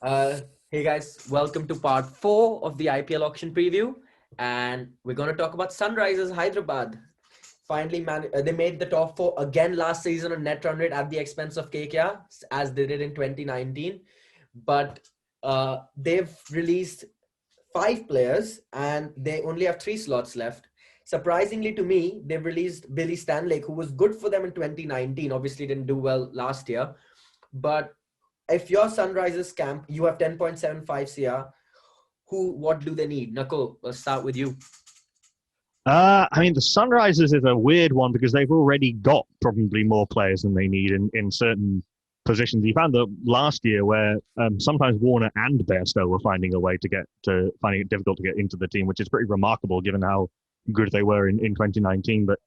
Uh, hey guys, welcome to part 4 of the IPL auction preview. And we're going to talk about Sunrisers Hyderabad. Finally, they made the top 4 again last season on net run rate at the expense of KKR, as they did in 2019. But they've released 5 players and they only have 3 slots left. Surprisingly to me, they've released Billy Stanlake, who was good for them in 2019. Obviously, didn't do well last year. But if you're Sunrisers camp, you have 10.75 CR. What do they need? Nakul, let's start with you. The Sunrisers is a weird one because they've already got probably more players than they need in certain positions. You found that last year where sometimes Warner and Bairstow were finding it difficult to get into the team, which is pretty remarkable given how good they were in 2019. But,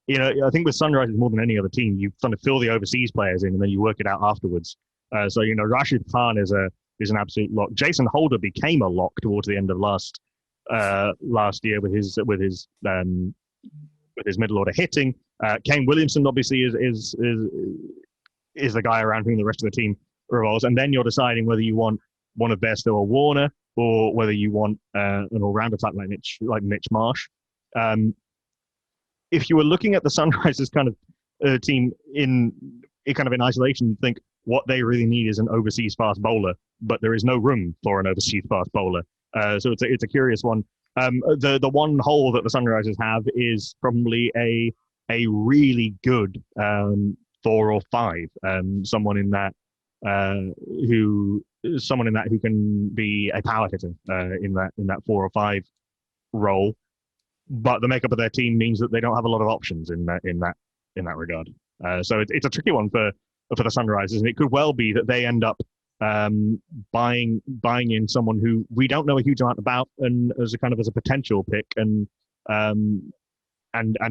I think with Sunrisers more than any other team, you kind of fill the overseas players in and then you work it out afterwards. Rashid Khan is an absolute lock. Jason Holder became a lock towards the end of last year with his middle order hitting. Kane Williamson obviously is the guy around whom the rest of the team revolves, and then you're deciding whether you want one of Bairstow or Warner, or whether you want an all-rounder type like Mitch Marsh. If you were looking at the Sunrisers kind of team in isolation, you'd think what they really need is an overseas fast bowler, but there is no room for an overseas fast bowler. So it's a curious one. The one hole that the Sunrisers have is probably a really good 4 or 5. Someone in that who can be a power hitter in that 4 or 5 role. But the makeup of their team means that they don't have a lot of options in that regard. So it's a tricky one for the Sunrisers, and it could well be that they end up buying in someone who we don't know a huge amount about, and as a potential pick, and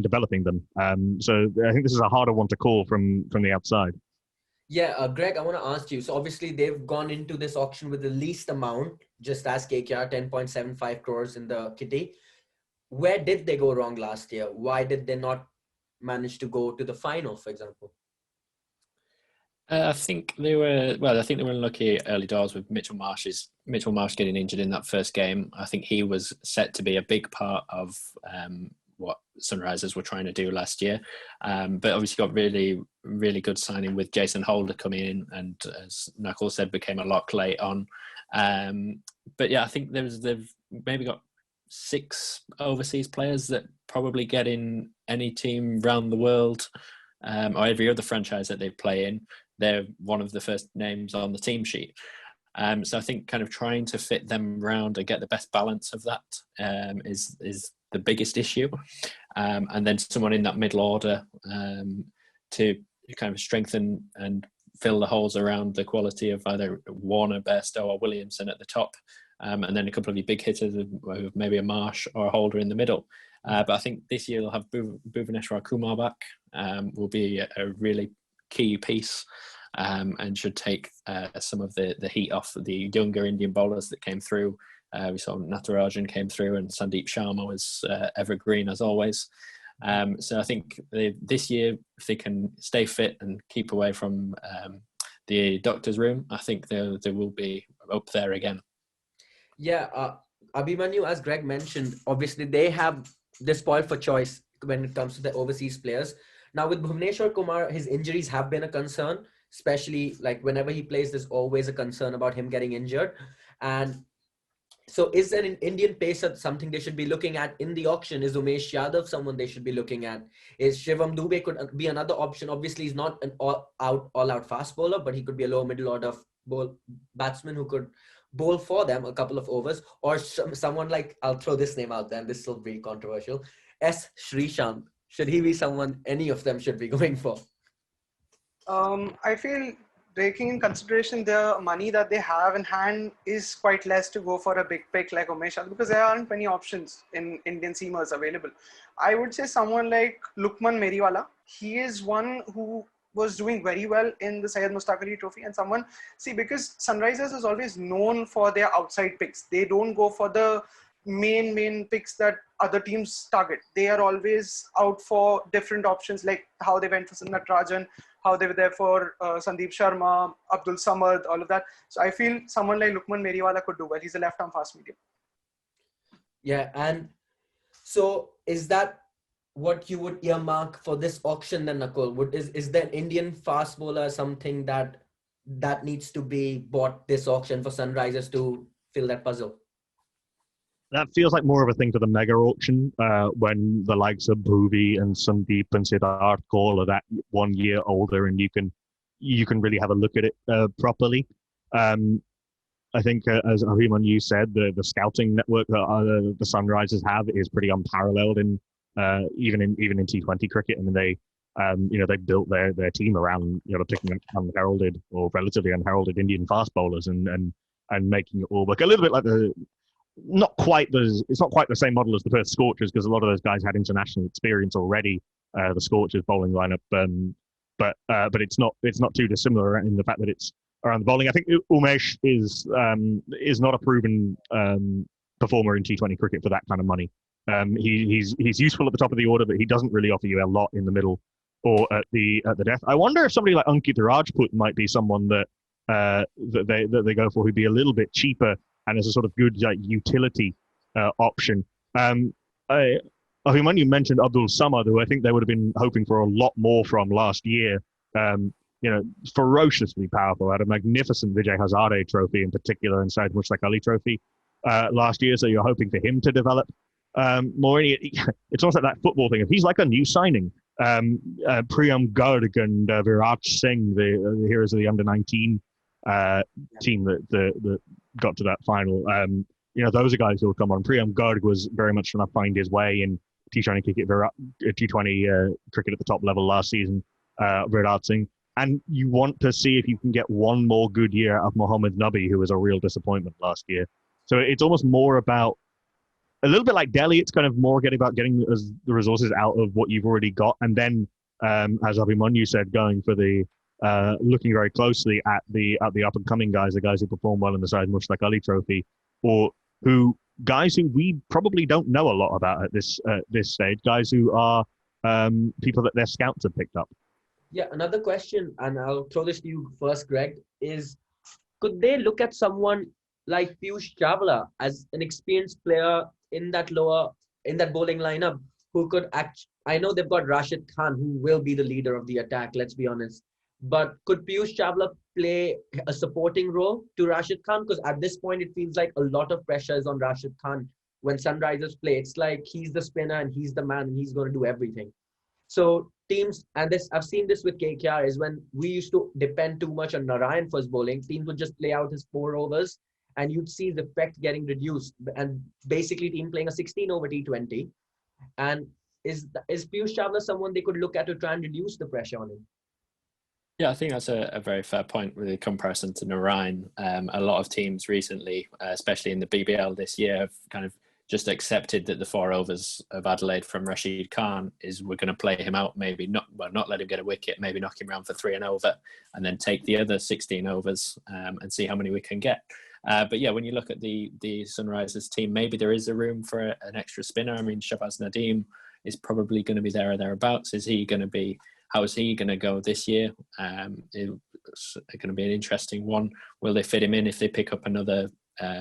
developing them. So I think this is a harder one to call from the outside. Yeah, Greg, I want to ask you. So obviously they've gone into this auction with the least amount, just as KKR, 10.75 crores in the kitty. Where did they go wrong last year? Why did they not manage to go to the final, for example? I think they were unlucky early doors with Mitchell Marsh getting injured in that first game. I think he was set to be a big part of what Sunrisers were trying to do last year. But obviously got really, really good signing with Jason Holder coming in, and as Knuckle said, became a lock late on. But yeah, I think they've maybe got 6 overseas players that probably get in any team around the world, or every other franchise that they play in. They're one of the first names on the team sheet. So I think kind of trying to fit them around and get the best balance of that is the biggest issue. And then someone in that middle order to kind of strengthen and fill the holes around the quality of either Warner, Bairstow or Williamson at the top. And then a couple of your big hitters, maybe a Marsh or a Holder in the middle. But I think this year they'll have Bhuvaneshwar Kumar back. Will be a really key piece, and should take some of the heat off the younger Indian bowlers that came through. We saw Natarajan came through, and Sandeep Sharma was evergreen as always. So I think this year, if they can stay fit and keep away from the doctor's room, I think they will be up there again. Yeah, Abhimanyu, as Greg mentioned, obviously they're spoiled for choice when it comes to the overseas players. Now with Bhuvaneshwar Kumar, his injuries have been a concern, especially like whenever he plays, there's always a concern about him getting injured. And so is an Indian pacer something they should be looking at in the auction? Is Umesh Yadav someone they should be looking at? Is Shivam Dubey could be another option? Obviously, he's not an all-out fast bowler, but he could be a lower middle order batsman who could bowl for them a couple of overs. Or someone like, I'll throw this name out there, and this will be controversial, S. Srishant. Should he be someone any of them should be going for? I feel taking in consideration the money that they have in hand is quite less to go for a big pick like Umesh Yadav, because there aren't many options in Indian seamers available. I would say someone like Lukman Meriwala. He is one who was doing very well in the Syed Mustaq Ali Trophy, and because Sunrisers is always known for their outside picks. They don't go for the main picks that other teams target. They are always out for different options, like how they went for Natarajan, how they were there for Sandeep Sharma, Abdul Samad, all of that. So I feel someone like Lukman Meriwala could do well. He's a left-arm fast medium. Yeah, and so is that what you would earmark for this auction then, Nakul? Is there an Indian fast bowler something that needs to be bought this auction for Sunrisers to fill that puzzle? That feels like more of a thing for the mega auction, when the likes of Bhuvi and Sandeep and Siddharth Kaul are that 1 year older, and you can really have a look at it properly. I think, as Abhimanyu said, the scouting network that the Sunrisers have is pretty unparalleled in even in T20 cricket. I mean, they built their team around picking unheralded or relatively unheralded Indian fast bowlers and making it all work a little bit like it's not quite the same model as the Perth Scorchers, because a lot of those guys had international experience already. The Scorchers bowling lineup, but it's not too dissimilar in the fact that it's around the bowling. I think Umesh is not a proven performer in T20 cricket for that kind of money. He's useful at the top of the order, but he doesn't really offer you a lot in the middle or at the death. I wonder if somebody like Ankit Rajput might be someone that they go for, who'd be a little bit cheaper and as a sort of good utility option. Abhimanyu mentioned Abdul Samad, who I think they would have been hoping for a lot more from last year. Ferociously powerful, had a magnificent Vijay Hazare trophy in particular, and Syed Mushtaq Ali trophy last year. So you're hoping for him to develop more. It's almost like that football thing. If he's like a new signing, Priyam Garg and Virat Singh, the heroes of the under-19 team that got to that final. Those are guys who will come on. Priyam Garg was very much trying to find his way in T20 cricket at the top level last season. Virat Singh. And you want to see if you can get one more good year out of Mohammad Nabi, who was a real disappointment last year. So it's almost more about, a little bit like Delhi, it's kind of more about getting the resources out of what you've already got. And then, as Abhimanyu said, going for the, looking very closely at the up-and-coming guys, the guys who perform well in the Syed Mushtaq Ali Trophy, or guys who we probably don't know a lot about at this stage, guys who are people that their scouts have picked up. Yeah, another question, and I'll throw this to you first, Greg, is could they look at someone like Piyush Chawla as an experienced player in that bowling lineup who could I know they've got Rashid Khan, who will be the leader of the attack, let's be honest. But could Piyush Chawla play a supporting role to Rashid Khan? Because at this point, it feels like a lot of pressure is on Rashid Khan when Sunrisers play. It's like he's the spinner and he's the man and he's going to do everything. So teams, and I've seen this with KKR, is when we used to depend too much on Narayan for his bowling, teams would just play out his 4 overs and you'd see the effect getting reduced, and basically team playing a 16 over T20. And is Piyush Chawla someone they could look at to try and reduce the pressure on him? Yeah, I think that's a very fair point with the comparison to Narayan. A lot of teams recently, especially in the BBL this year, have kind of just accepted that the 4 overs of Adelaide from Rashid Khan we're going to play him out, maybe not let him get a wicket, maybe knock him around for 3 and over, and then take the other 16 overs and see how many we can get. But yeah, when you look at the Sunrisers team, maybe there is a room for an extra spinner. I mean, Shabaz Nadeem is probably going to be there or thereabouts. How is he going to go this year? It's going to be an interesting one. Will they fit him in if they pick up another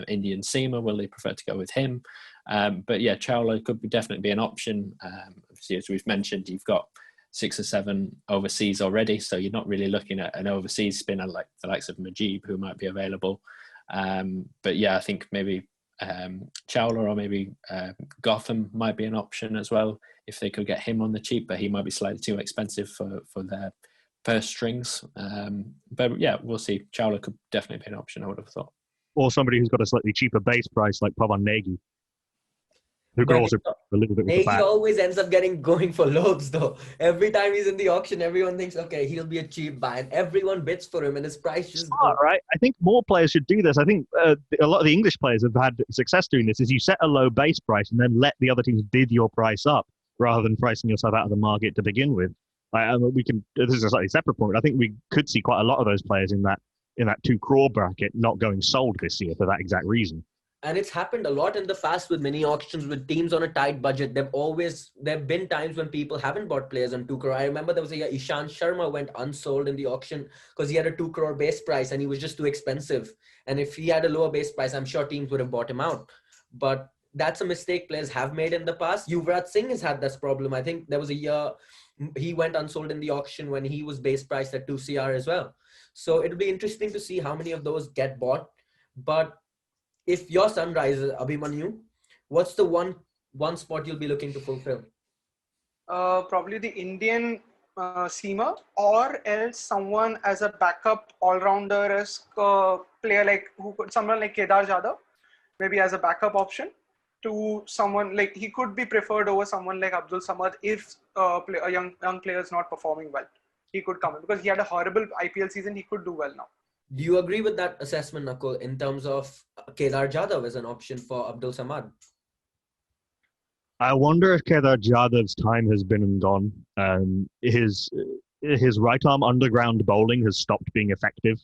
Indian seamer? Will they prefer to go with him? But yeah, Chawla could definitely be an option. Obviously, as we've mentioned, you've got 6 or 7 overseas already, so you're not really looking at an overseas spinner like the likes of Majib, who might be available. But yeah, I think maybe Chawla or maybe Gotham might be an option as well if they could get him on the cheap, but he might be slightly too expensive for their purse strings. But yeah, we'll see. Chawla could definitely be an option, I would have thought. Or somebody who's got a slightly cheaper base price like Pavan Negi, who could also a little bit with the Negi always ends up going for loads though. Every time he's in the auction, everyone thinks, okay, he'll be a cheap buy, and everyone bids for him and his price just goes. Right. I think more players should do this. I think a lot of the English players have had success doing this, is you set a low base price and then let the other teams bid your price up rather than pricing yourself out of the market to begin with. This is a slightly separate point, but I think we could see quite a lot of those players in that 2 crore bracket not going sold this year for that exact reason. And it's happened a lot in the past with many auctions with teams on a tight budget. There've been times when people haven't bought players on 2 crore. I remember there was a year Ishant Sharma went unsold in the auction because he had a 2 crore base price and he was just too expensive. And if he had a lower base price, I'm sure teams would have bought him out. But that's a mistake players have made in the past. Yuvraj Singh has had this problem. I think there was a year he went unsold in the auction when he was base priced at 2 CR as well. So it'll be interesting to see how many of those get bought. But if your Sunrisers, Abhimanyu, what's the one spot you'll be looking to fulfill? Probably the Indian seamer, or else someone as a backup all-rounder player, like someone like Kedar Jadhav, maybe as a backup option to someone like, he could be preferred over someone like Abdul Samad if a young player is not performing well. He could come in because he had a horrible IPL season. He could do well now. Do you agree with that assessment, Nakul, in terms of Kedar Jadhav as an option for Abdul Samad? I wonder if Kedar Jadhav's time has been and gone. His right arm underground bowling has stopped being effective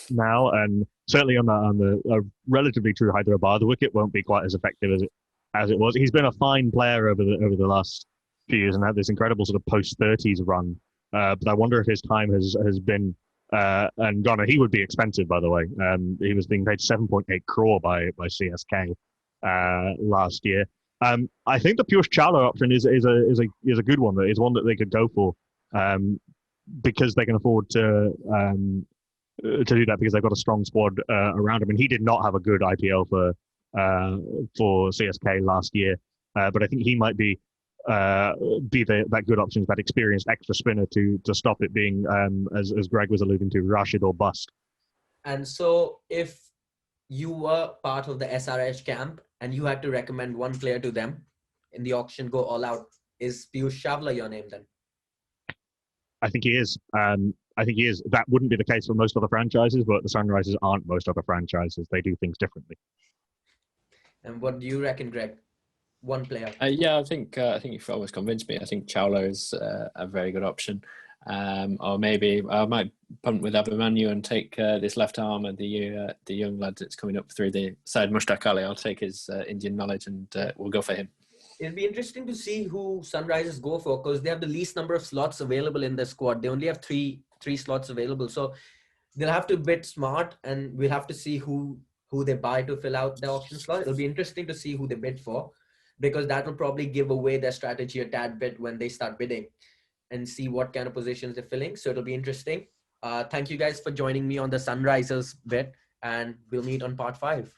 now, and certainly on the relatively true Hyderabad wicket won't be quite as effective as it was. He's been a fine player over the last few years and had this incredible sort of post-30s run. But I wonder if his time has been and gone. He would be expensive, by the way. He was being paid 7.8 crore by CSK last year. I think the Piyush Chawla option is a good one. It's one that they could go for because they can afford to do that because they've got a strong squad around him. And he did not have a good IPL for CSK last year, but I think he might be that good option, that experienced extra spinner to stop it being, as Greg was alluding to, Rashid or bust. And so if you were part of the SRH camp and you had to recommend one player to them in the auction, go all out, is Piyush Chawla your name then? I think he is. I think he is. That wouldn't be the case for most other franchises, but the Sunrisers aren't most other franchises. They do things differently. And what do you reckon, Greg? One player. Yeah, I think you've always convinced me. I think Chawla is a very good option. Or maybe I might punt with Abhimanyu and take this left arm and the young lad that's coming up through the side, Mushtaq Ali. I'll take his Indian knowledge and we'll go for him. It'll be interesting to see who Sunrisers go for because they have the least number of slots available in the squad. They only have three slots available. So they'll have to bid smart and we'll have to see who they buy to fill out the auction slot. It'll be interesting to see who they bid for because that will probably give away their strategy a tad bit when they start bidding and see what kind of positions they're filling. So it'll be interesting. Thank you guys for joining me on the Sunrisers bit and we'll meet on part 5.